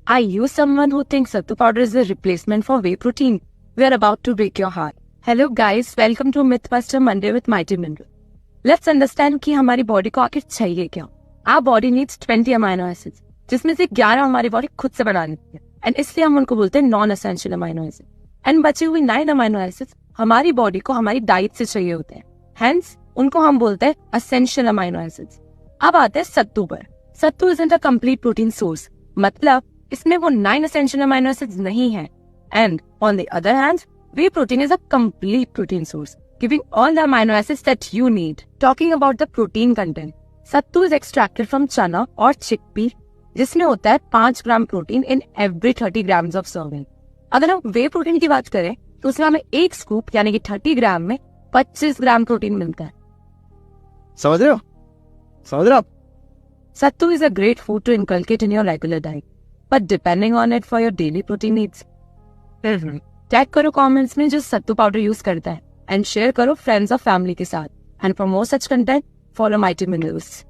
Are you someone who thinks Sattu powder is a replacement for whey protein? We are about to break your heart. Hello guys, welcome to Mythbuster Monday with Mighty Mineral. Let's understand कि हमारी body को आखिर चाहिए क्या. Our body needs 20 amino acids, जिसमें से 11 हमारी body खुद से बना लेती है, एंड इसलिए हम उनको बोलते हैं non essential amino acid. And बचे हुए 9 अमाइनो एसिड्स हमारी बॉडी को हमारी डाइट से चाहिए होते हैं, हेंस उनको हम बोलते हैं एसेंशियल अमाइनो एसिड्स. अब आते हैं सत्तू पर. Sattu isn't a complete protein source, मतलब इसमें वो 9 एसेंशियल अमाइनो एसिड्स नहीं है. And on the other hand, whey protein is a complete protein source, giving all the amino acids that you need. Talking about the protein content, sattu is extracted from chana or chickpea, जिसमें होता है 5 gram protein in every 30 grams of serving. अगर हम whey protein की बात करें तो उसमें हमें एक स्कूप यानी कि 30 ग्राम में 25 ग्राम प्रोटीन मिलता है. समझ रहे हो? Sattu is a great food to inculcate in your regular diet, but depending on it for your daily protein needs. Tag करो कमेंट्स में जो सत्तू पाउडर यूज करता है, एंड शेयर करो फ्रेंड्स और फैमिली के साथ. And for more such content follow mighty minerals.